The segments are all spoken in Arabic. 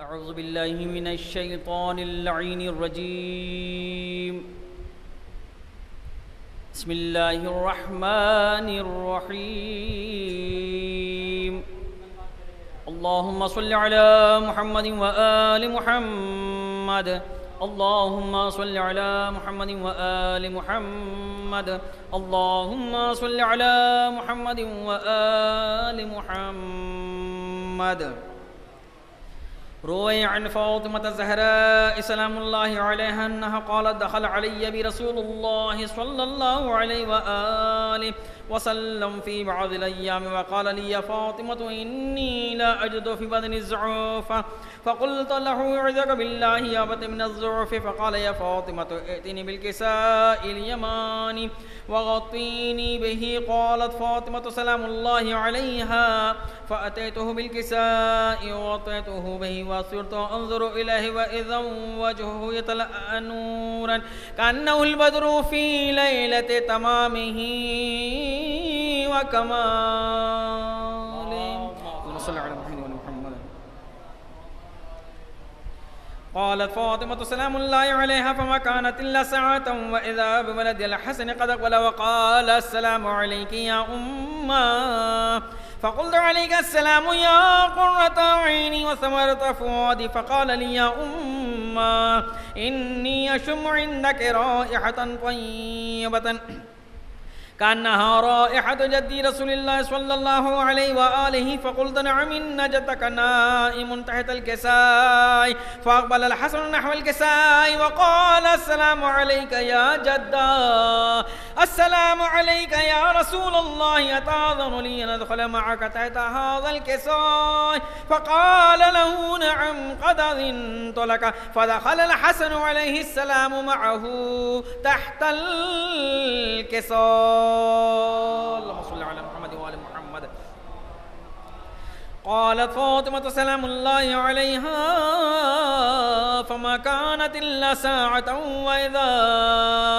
أعوذ بالله من الشيطان اللعين الرجيم بسم الله الرحمن الرحيم اللهم صل على محمد وآل محمد اللهم صل على محمد وآل محمد اللهم صل على محمد وآل محمد. روي عن فاطمة الزهراء سلام الله عليها أنها قالت دخل علي برسول الله صلى الله عليه وآله وسلم في بعض الأيام وقال لي يا فاطمة إني لا أجد في بدني الزعوف فقلت له أعوذك بالله يا أبت من الزعف فقال يا فاطمة ائتني بالكساء اليماني وغطيني به. قالت فاطمة سلام الله عليها فأتيته بالكساء وغطيته به وصرت أنظر إليه وإذا وجهه يتلألأ نورا كأنه البدر في ليلة تمامه وكماله. اللهم صل على محمد وعلى محمد. قالت فاطمة سلام الله عليها فما كانت إلا ساعة وإذا بولد الحسن قد أقبل وقال السلام عليك يا أمّا فقلت عليك السلام يا قرة عيني وثمرة فؤادي فقال لي يا أمّا إني أشم عندك رائحة طيبة كأنها رائحة جدي رسول الله صلى الله عليه وآله فقلت نعم إن جدك نائم تحت الكساء فأقبل الحسن نحو الكساء وقال السلام عليك يا جدا السلام عليك يا رسول الله أتأذن لي أن أدخل معك تحت هذا الكساء فقال له نعم قد أذنت لك فدخل الحسن عليه السلام معه تحت الكساء. اللهم صل على محمد وآل محمد. قالت فاطمة سلام الله عليها فما كانت إلا ساعة وإذا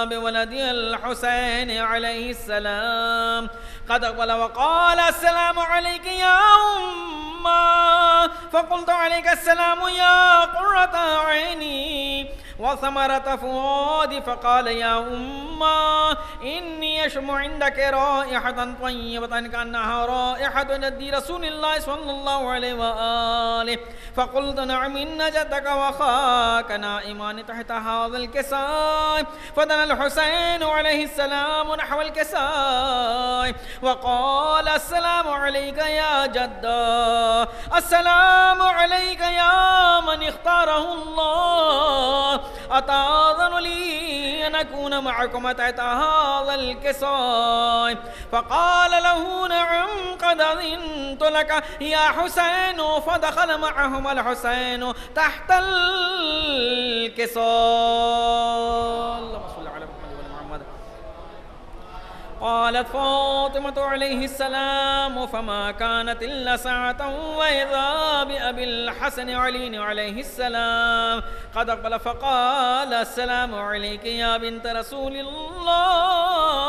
بولدي الحسين عليه السلام قد أقبل وقال السلام عليك يا أمّا فقلت عليك السلام يا قرة عيني وثمرة فؤادي فقال يا أمّا إني أشم عندك رائحة طيبة كأنها رائحة جدي رسول الله صلى الله عليه وآله فقلت نعم إن جدك وأخاك نائمان تحت هذا الكساء فدنا الحسين عليه السلام نحو الكساء وقال السلام عليك يا جدا السلام عليك يا من اختاره الله أتأذن لي أن أكون معكم تحت هذا الكساء فقال له نعم قد أذنت لك يا حسين فدخل معهم الحسين تحت الكساء. اللهم صل على محمد وعلى محمد. قالت فاطمة عليه السلام فما كانت إلا ساعة وإذا بأبي الحسن علي عليه السلام قد أقبل فقال السلام عليك يا بنت رسول الله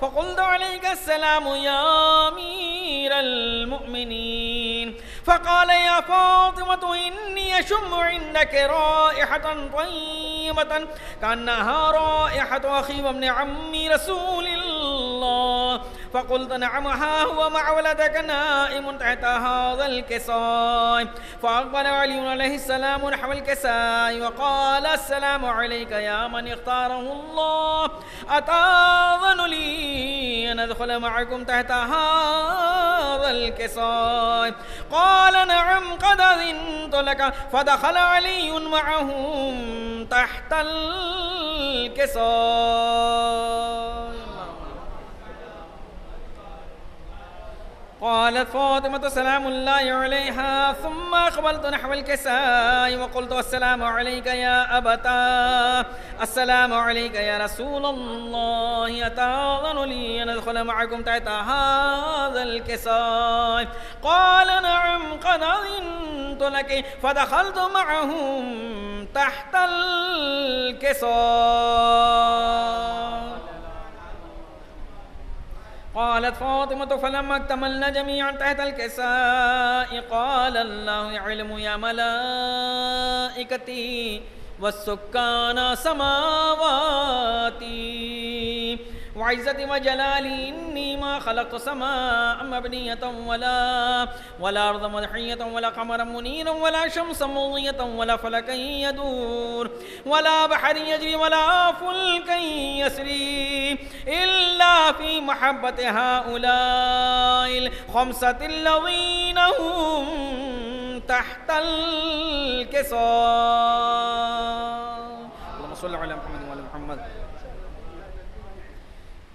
فقلت عليك السلام يا أمير المؤمنين فقال يا فاطمة إني أشم عندك رائحة طيبة كأنها رائحة أخي وابن عمي رسول الله فقلت نعم ها هو مع ولدك نائم تحت هذا الكساء فأقبل علي عليه السلام نحو الكساء وقال السلام عليك يا من اختاره الله أتأذن لي أن أدخل معكم تحت هذا الكساء قال نعم قد أذنت لك فدخل علي معهم تحت الكساء. قالت فاطمة سلام الله عليها ثم أقبلت نحو الكساء وقلت السلام عليك يا أبتا السلام عليك يا رسول الله أتأذن لي أن أدخل معكم تحت هذا الكساء قال نعم قد أذنت لك فدخلت معهم تحت الكساء قالت فاطمة فلما اكتملنا جميعا تحت الكساء قال الله يعلم يا ملائكتي والسكان سماواتي وعزتي وجلالي إني ما خلقت سماء مبنية ولا أرض مدحية ولا قمرا منيرا ولا شمسا مضية ولا فلكا يدور ولا بحر يجري ولا فلكا يسري إلا في محبة هؤلاء الخمسة الذين هم تحت الكساء. اللهم صل على محمد وعلى محمد.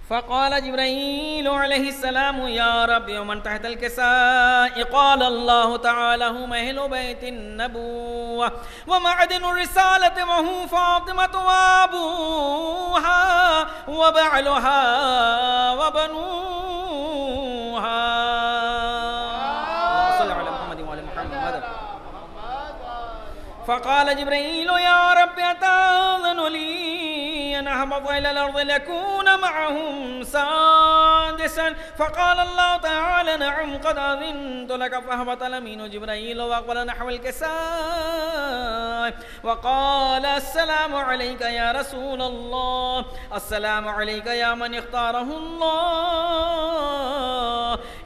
فقال جبريل عليه السلام يا رب ومن تحت الكساء؟ قال الله تعالى هم أهل بيت النبوة ومعدن الرسالة وهم فاطمة وأبوها وبعلها وبنوها. صلى على محمد وعلى محمد. فقال جبريل يا رب أتأذن لي أن أهبط إلى الأرض لأكون معهم سادسا؟ فقال الله تعالى نعم قد أذنت لك. فأهبط الأمين جبريل وأقبل نحو الكساء وقال السلام عليك يا رسول الله، السلام عليك يا من اختاره الله،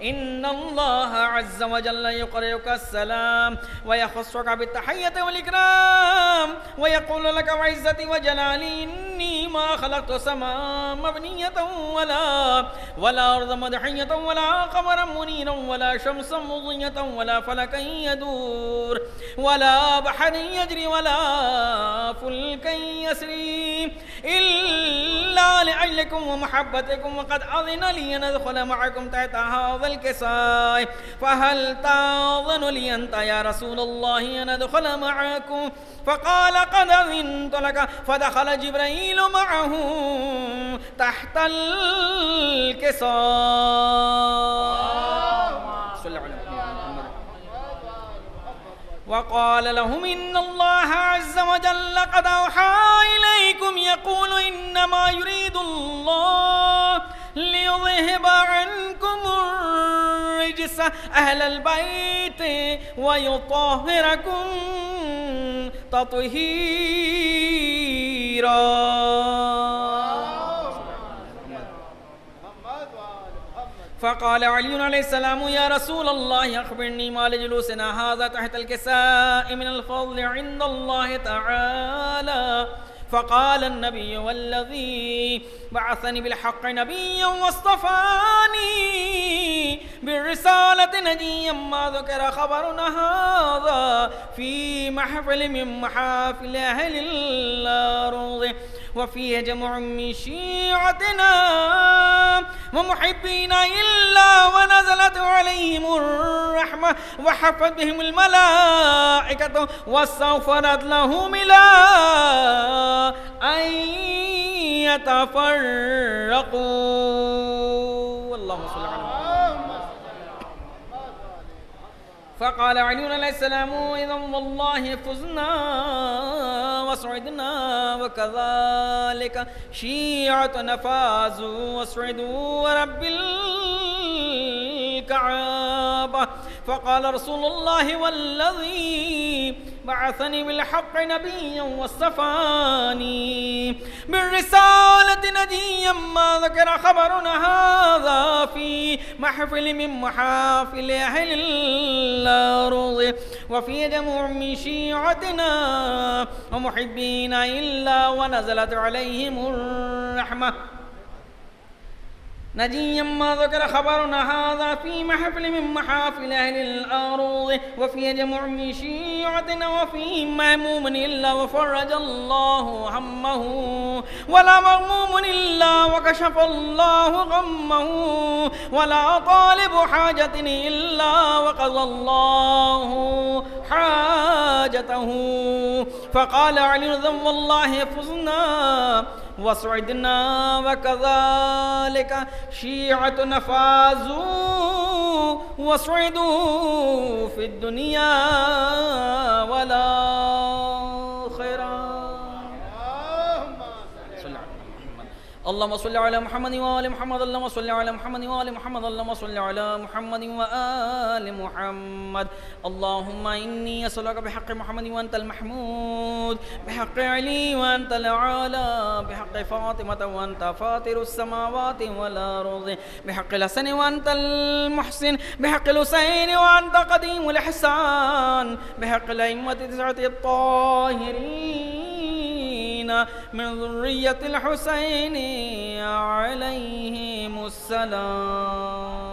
إن الله عز وجل يقرئك السلام ويخصك بالتحية والإكرام ويقول لك وعزتي وجلالي إني ما خلقت سماء مبنية ولا أرض مدحية ولا قمرا منيرا ولا شمسا مضية ولا فلكا يدور ولا بحر يجري ولا فلكا يسري إلا لأجلكم ومحبتكم وقد أذن لي أن أدخل معكم تحت هذا الكساء فهل تأذن لي أنت يا رسول الله أن أدخل معكم؟ فقال قد أذنت لك. فدخل جبريل معه تحت الكساء. وقال لهم إن الله عز وجل قد أوحى إليكم يقول إنما يريد الله ليذهب عنكم الرجس أهل البيت ويطهركم تطهيرا. فقال علي عليه السلام يا رسول الله أخبرني ما لجلوسنا هذا تحت الكساء من الفضل عند الله تعالى؟ فقال النبي والذي بعثني بالحق نبيا واصطفاني بالرسالة نجيا ما ذكر خبرنا هذا في محفل من محافل أهل الأرض وفيه جمع من شيعتنا ومحبينا إلا ونزلت عليهم الرحمة وحفت بهم الملائكة واستغفرت لهم إلى أن يتفرقوا. اللهم صل على محمد. فقال علي عليه السلام إذا والله فزنا وسعدنا وكذلك شيعتنا فازوا وسعدوا ورب الكعبة. فقال رسول الله والذي بعثني بالحق نبيا واصطفاني بالرسالة نجيا ما ذكر خبرنا هذا في محفل من محافل أهل الأرض وفي جمع من شيعتنا ومحبينا إلا ونزلت عليهم الرحمة نجيا ما ذكر خبرنا هذا في محفل من محافل أهل الأرض وفي جمع من شيعتنا وفيه مهموم إلا وفرج الله همه ولا مغموم إلا وكشف الله غمه ولا طالب حاجة إلا وقضى الله حاجته. فقال علي والله فزنا وسعدنا وكذلك شيعتنا فازوا وسعدوا في الدنيا والآخرة. اللهم صل على محمد وآل محمد اللهم صل على محمد وآل محمد اللهم صل على محمد وآل محمد اللهم إني أسألك بحق محمد وأنت المحمود بحق علي وأنت الأعلى بحق فاطمة وأنت فاطر السماوات والأرض بحق الحسن وأنت المحسن بحق الحسين وأنت قديم الإحسان بحق الأئمة تسعة الطاهرين من ذرية الحسين عليهم السلام.